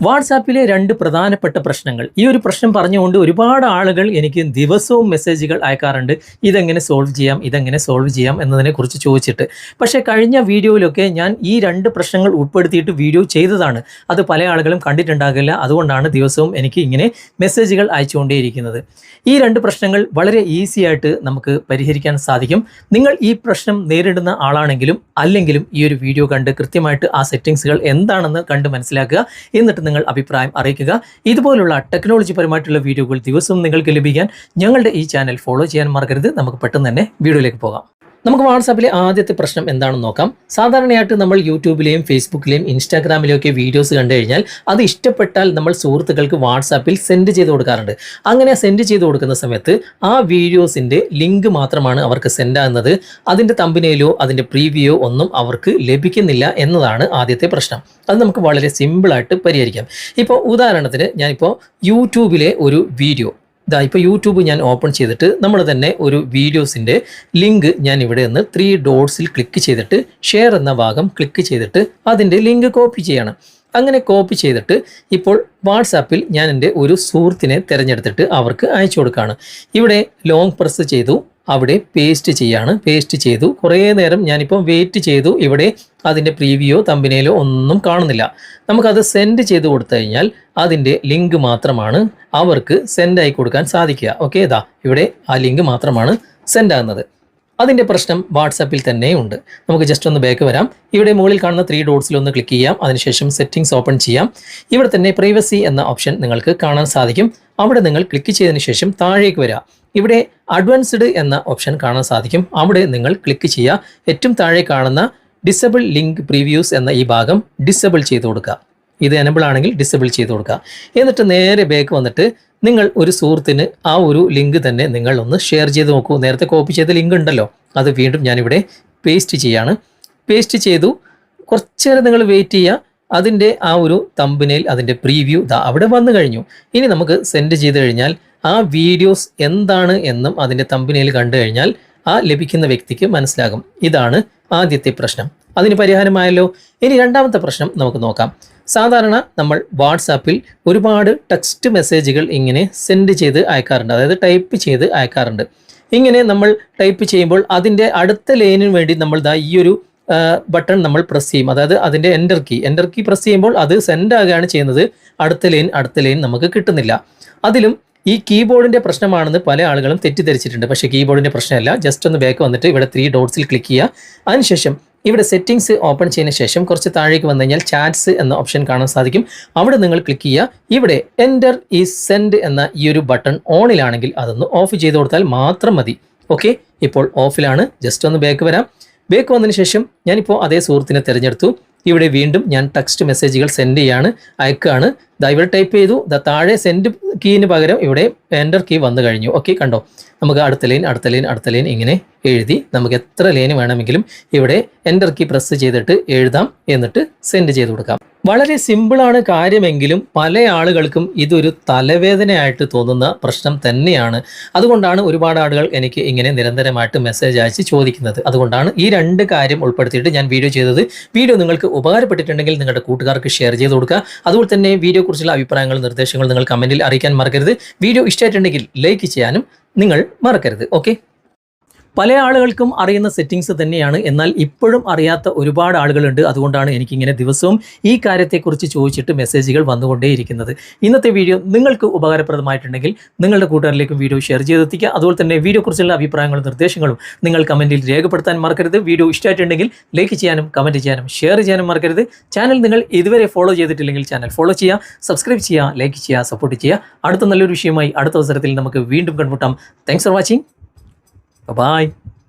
വാട്സാപ്പിലെ രണ്ട് പ്രധാനപ്പെട്ട പ്രശ്നങ്ങൾ. ഈ ഒരു പ്രശ്നം പറഞ്ഞുകൊണ്ട് ഒരുപാട് ആളുകൾ എനിക്ക് ദിവസവും മെസ്സേജുകൾ അയക്കാറുണ്ട്. ഇതെങ്ങനെ സോൾവ് ചെയ്യാം എന്നതിനെക്കുറിച്ച് ചോദിച്ചിട്ട്. പക്ഷേ കഴിഞ്ഞ വീഡിയോയിലൊക്കെ ഞാൻ ഈ രണ്ട് പ്രശ്നങ്ങൾ ഉൾപ്പെടുത്തിയിട്ട് വീഡിയോ ചെയ്തതാണ്. അത് പല ആളുകളും കണ്ടിട്ടുണ്ടാകില്ല. അതുകൊണ്ടാണ് ദിവസവും എനിക്ക് ഇങ്ങനെ മെസ്സേജുകൾ അയച്ചുകൊണ്ടേയിരിക്കുന്നത്. ഈ രണ്ട് പ്രശ്നങ്ങൾ വളരെ ഈസി ആയിട്ട് നമുക്ക് പരിഹരിക്കാൻ സാധിക്കും. നിങ്ങൾ ഈ പ്രശ്നം നേരിടുന്ന ആളാണെങ്കിലും അല്ലെങ്കിലും ഈ ഒരു വീഡിയോ കണ്ട് കൃത്യമായിട്ട് ആ സെറ്റിങ്സുകൾ എന്താണെന്ന് കണ്ട് മനസ്സിലാക്കുക. എന്നിട്ട് നിങ്ങൾ അഭിപ്രായം അറിയിക്കുക. ഇതുപോലുള്ള ടെക്നോളജി പരമായിട്ടുള്ള വീഡിയോകൾ ദിവസവും നിങ്ങൾക്ക് ലഭിക്കാൻ ഞങ്ങളുടെ ഈ ചാനൽ ഫോളോ ചെയ്യാൻ മറക്കരുത്. നമുക്ക് പെട്ടെന്ന് തന്നെ വീഡിയോയിലേക്ക് പോകാം. നമുക്ക് വാട്സാപ്പിലെ ആദ്യത്തെ പ്രശ്നം എന്താണെന്ന് നോക്കാം. സാധാരണയായിട്ട് നമ്മൾ യൂട്യൂബിലെയും ഫേസ്ബുക്കിലെയും ഇൻസ്റ്റാഗ്രാമിലെയും ഒക്കെ വീഡിയോസ് കണ്ടു കഴിഞ്ഞാൽ അത് ഇഷ്ടപ്പെട്ടാൽ നമ്മൾ സുഹൃത്തുക്കൾക്ക് വാട്സാപ്പിൽ സെൻഡ് ചെയ്ത് കൊടുക്കാറുണ്ട്. അങ്ങനെ സെൻഡ് ചെയ്ത് കൊടുക്കുന്ന സമയത്ത് ആ വീഡിയോസിൻ്റെ ലിങ്ക് മാത്രമാണ് അവർക്ക് സെൻഡ് ആകുന്നത്. അതിൻ്റെ തമ്പനയിലോ അതിൻ്റെ പ്രീവ്യൂയോ ഒന്നും അവർക്ക് ലഭിക്കുന്നില്ല എന്നതാണ് ആദ്യത്തെ പ്രശ്നം. അത് നമുക്ക് വളരെ സിമ്പിളായിട്ട് പരിഹരിക്കാം. ഇപ്പോൾ ഉദാഹരണത്തിന് ഞാനിപ്പോൾ യൂട്യൂബിലെ ഒരു വീഡിയോ ഇപ്പോൾ യൂട്യൂബ് ഞാൻ ഓപ്പൺ ചെയ്തിട്ട് നമ്മൾ തന്നെ ഒരു വീഡിയോസിൻ്റെ ലിങ്ക് ഞാൻ ഇവിടെ നിന്ന് 3 ഡോട്ട്സിൽ ക്ലിക്ക് ചെയ്തിട്ട് ഷെയർ എന്ന ഭാഗം ക്ലിക്ക് ചെയ്തിട്ട് അതിൻ്റെ ലിങ്ക് കോപ്പി ചെയ്യണം. അങ്ങനെ കോപ്പി ചെയ്തിട്ട് ഇപ്പോൾ വാട്സാപ്പിൽ ഞാൻ എൻ്റെ ഒരു സുഹൃത്തിനെ തിരഞ്ഞെടുത്തിട്ട് അവർക്ക് അയച്ചു കൊടുക്കുകയാണ്. ഇവിടെ ലോങ് പ്രസ് ചെയ്തു, അവിടെ പേസ്റ്റ് ചെയ്തു. കുറേ നേരം ഞാനിപ്പോൾ വെയിറ്റ് ചെയ്തു. ഇവിടെ അതിൻ്റെ പ്രീവ്യൂയോ തമ്പനയിലോ ഒന്നും കാണുന്നില്ല. നമുക്കത് സെൻഡ് ചെയ്ത് കൊടുത്തു കഴിഞ്ഞാൽ അതിൻ്റെ ലിങ്ക് മാത്രമാണ് അവർക്ക് സെൻഡ് ആയി കൊടുക്കാൻ സാധിക്കുക. ഓക്കെ, ഇതാ ഇവിടെ ആ ലിങ്ക് മാത്രമാണ് സെൻഡ് ആകുന്നത്. അതിൻ്റെ പ്രശ്നം വാട്സാപ്പിൽ തന്നെയുണ്ട്. നമുക്ക് ജസ്റ്റ് ഒന്ന് ബാക്ക് വരാം. ഇവിടെ മുകളിൽ കാണുന്ന 3 ഡോട്ട്സിൽ ഒന്ന് ക്ലിക്ക് ചെയ്യാം. അതിനുശേഷം സെറ്റിംഗ്സ് ഓപ്പൺ ചെയ്യാം. ഇവിടെ തന്നെ പ്രൈവസി എന്ന ഓപ്ഷൻ നിങ്ങൾക്ക് കാണാൻ സാധിക്കും. അവിടെ നിങ്ങൾ ക്ലിക്ക് ചെയ്തതിന് ശേഷം താഴേക്ക് വരിക. ഇവിടെ അഡ്വാൻസ്ഡ് എന്ന ഓപ്ഷൻ കാണാൻ സാധിക്കും. അവിടെ നിങ്ങൾ ക്ലിക്ക് ചെയ്യുക. ഏറ്റവും താഴെ കാണുന്ന ഡിസബിൾ ലിങ്ക് പ്രീവ്യൂസ് എന്ന ഈ ഭാഗം ഡിസബിൾ ചെയ്ത് കൊടുക്കുക. ഇത് എനബിൾ ആണെങ്കിൽ ഡിസബിൾ ചെയ്ത് കൊടുക്കുക. എന്നിട്ട് നേരെ ബാക്ക് വന്നിട്ട് നിങ്ങൾ ഒരു സുഹൃത്തിന് ആ ഒരു ലിങ്ക് തന്നെ നിങ്ങൾ ഒന്ന് ഷെയർ ചെയ്ത് നോക്കൂ. നേരത്തെ കോപ്പി ചെയ്ത ലിങ്ക് ഉണ്ടല്ലോ, അത് വീണ്ടും ഞാനിവിടെ പേസ്റ്റ് ചെയ്യാണ്. പേസ്റ്റ് ചെയ്തു. കുറച്ച് നേരം നിങ്ങൾ വെയിറ്റ് ചെയ്യുക. അതിൻ്റെ ആ ഒരു തമ്പനയിൽ അതിൻ്റെ പ്രീവ്യൂ അവിടെ വന്നു കഴിഞ്ഞു. ഇനി നമുക്ക് സെൻഡ് ചെയ്ത് കഴിഞ്ഞാൽ ആ വീഡിയോസ് എന്താണ് എന്നും അതിൻ്റെ തമ്പനയിൽ കണ്ടു കഴിഞ്ഞാൽ ആ ലഭിക്കുന്ന വ്യക്തിക്ക് മനസ്സിലാകും. ഇതാണ് ആദ്യത്തെ പ്രശ്നം. അതിന് പരിഹാരമായല്ലോ. ഇനി രണ്ടാമത്തെ പ്രശ്നം നമുക്ക് നോക്കാം. സാധാരണ നമ്മൾ വാട്സാപ്പിൽ ഒരുപാട് ടെക്സ്റ്റ് മെസ്സേജുകൾ ഇങ്ങനെ സെൻഡ് ചെയ്ത് അയക്കാറുണ്ട്, അതായത് ടൈപ്പ് ചെയ്ത് അയക്കാറുണ്ട്. ഇങ്ങനെ നമ്മൾ ടൈപ്പ് ചെയ്യുമ്പോൾ അതിൻ്റെ അടുത്ത ലൈനിന് വേണ്ടി നമ്മൾ ഈ ഒരു ബട്ടൺ നമ്മൾ പ്രസ് ചെയ്യും. അതായത് അതിൻ്റെ എൻ്റർ കീ പ്രസ് ചെയ്യുമ്പോൾ അത് സെൻഡ് ആകുകയാണ് ചെയ്യുന്നത്. അടുത്ത ലൈൻ നമുക്ക് കിട്ടുന്നില്ല. അതിലും ഈ കീബോർഡിൻ്റെ പ്രശ്നമാണെന്ന് പല ആളുകളും തെറ്റിദ്ധരിച്ചിട്ടുണ്ട്. പക്ഷേ കീബോർഡിൻ്റെ പ്രശ്നമല്ല. ജസ്റ്റ് ഒന്ന് ബാക്ക് വന്നിട്ട് ഇവിടെ 3 ഡോട്ട്സിൽ ക്ലിക്ക് ചെയ്യുക. അതിനുശേഷം ഇവിടെ സെറ്റിംഗ്സ് ഓപ്പൺ ചെയ്തതിന് ശേഷം കുറച്ച് താഴേക്ക് വന്നു കഴിഞ്ഞാൽ ചാറ്റ്സ് എന്ന ഓപ്ഷൻ കാണാൻ സാധിക്കും. അവിടെ നിങ്ങൾ ക്ലിക്ക് ചെയ്യുക. ഇവിടെ എൻ്റർ ഈസ് സെൻഡ് എന്ന ഈ ഒരു ബട്ടൺ ഓണിലാണെങ്കിൽ അതൊന്ന് ഓഫ് ചെയ്ത് കൊടുത്താൽ മാത്രം മതി. ഓക്കെ, ഇപ്പോൾ ഓഫിലാണ്. ജസ്റ്റ് ഒന്ന് ബാക്ക് വരാം. ബാക്ക് വന്നതിന് ശേഷം ഞാനിപ്പോൾ അതേ സുഹൃത്തിനെ തിരഞ്ഞെടുത്തു. ഇവിടെ വീണ്ടും ഞാൻ ടെക്സ്റ്റ് മെസ്സേജുകൾ സെൻഡ് അയക്കുകയാണ്. ഇവിടെ ടൈപ്പ് ചെയ്തു. താഴെ സെൻഡ് കീന് പകരം ഇവിടെ എൻ്റർ കീ വന്നു കഴിഞ്ഞു. ഓക്കെ, കണ്ടോ? നമുക്ക് അടുത്ത ലൈൻ ഇങ്ങനെ എഴുതി നമുക്ക് എത്ര ലൈൻ വേണമെങ്കിലും ഇവിടെ എൻ്റർ കീ പ്രസ് ചെയ്തിട്ട് എഴുതാം. എന്നിട്ട് സെൻഡ് ചെയ്ത് കൊടുക്കാം. വളരെ സിമ്പിളാണ് കാര്യമെങ്കിലും പല ആളുകൾക്കും ഇതൊരു തലവേദനയായിട്ട് തോന്നുന്ന പ്രശ്നം തന്നെയാണ്. അതുകൊണ്ടാണ് ഒരുപാട് ആളുകൾ എനിക്ക് ഇങ്ങനെ നിരന്തരമായിട്ട് മെസ്സേജ് അയച്ച് ചോദിക്കുന്നത്. അതുകൊണ്ടാണ് ഈ 2 കാര്യം ഉൾപ്പെടുത്തിയിട്ട് ഞാൻ വീഡിയോ ചെയ്തത്. വീഡിയോ നിങ്ങൾക്ക് ഉപകാരപ്പെട്ടിട്ടുണ്ടെങ്കിൽ നിങ്ങളുടെ കൂട്ടുകാർക്ക് ഷെയർ ചെയ്ത് കൊടുക്കുക. അതുപോലെ തന്നെ വീഡിയോ കുറിച്ചുള്ള അഭിപ്രായങ്ങളും നിർദ്ദേശങ്ങളും നിങ്ങൾ കമൻറ്റിൽ അറിയിക്കാൻ മറക്കരുത്. വീഡിയോ ഇഷ്ടമായിട്ടുണ്ടെങ്കിൽ ലൈക്ക് ചെയ്യാനും നിങ്ങൾ മറക്കരുത്. ഓക്കെ, പല ആളുകൾക്കും അറിയുന്ന സെറ്റിങ്സ് തന്നെയാണ്, എന്നാൽ ഇപ്പോഴും അറിയാത്ത ഒരുപാട് ആളുകളുണ്ട്. അതുകൊണ്ടാണ് എനിക്കിങ്ങനെ ദിവസവും ഈ കാര്യത്തെക്കുറിച്ച് ചോദിച്ചിട്ട് മെസ്സേജുകൾ വന്നുകൊണ്ടേയിരിക്കുന്നത്. ഇന്നത്തെ വീഡിയോ നിങ്ങൾക്ക് ഉപകാരപ്രദമായിട്ടുണ്ടെങ്കിൽ നിങ്ങളുടെ കൂട്ടുകാരിലേക്കും വീഡിയോ ഷെയർ ചെയ്തെത്തിക്കുക. അതുപോലെ തന്നെ വീഡിയോ കുറിച്ചുള്ള അഭിപ്രായങ്ങളും നിർദ്ദേശങ്ങളും നിങ്ങൾ കമൻറ്റിൽ രേഖപ്പെടുത്താൻ മറക്കരുത്. വീഡിയോ ഇഷ്ടമായിട്ടുണ്ടെങ്കിൽ ലൈക്ക് ചെയ്യാനും കമൻറ്റ് ചെയ്യാനും ഷെയർ ചെയ്യാനും മറക്കരുത്. ചാനൽ നിങ്ങൾ ഇതുവരെ ഫോളോ ചെയ്തിട്ടില്ലെങ്കിൽ ചാനൽ ഫോളോ ചെയ്യുക, സബ്സ്ക്രൈബ് ചെയ്യുക, ലൈക്ക് ചെയ്യുക, സപ്പോർട്ട് ചെയ്യുക. അടുത്ത നല്ലൊരു വിഷയമായി അടുത്ത അവസരത്തിൽ നമുക്ക് വീണ്ടും കണ്ടുമുട്ടാം. Thanks for watching. Bye-bye.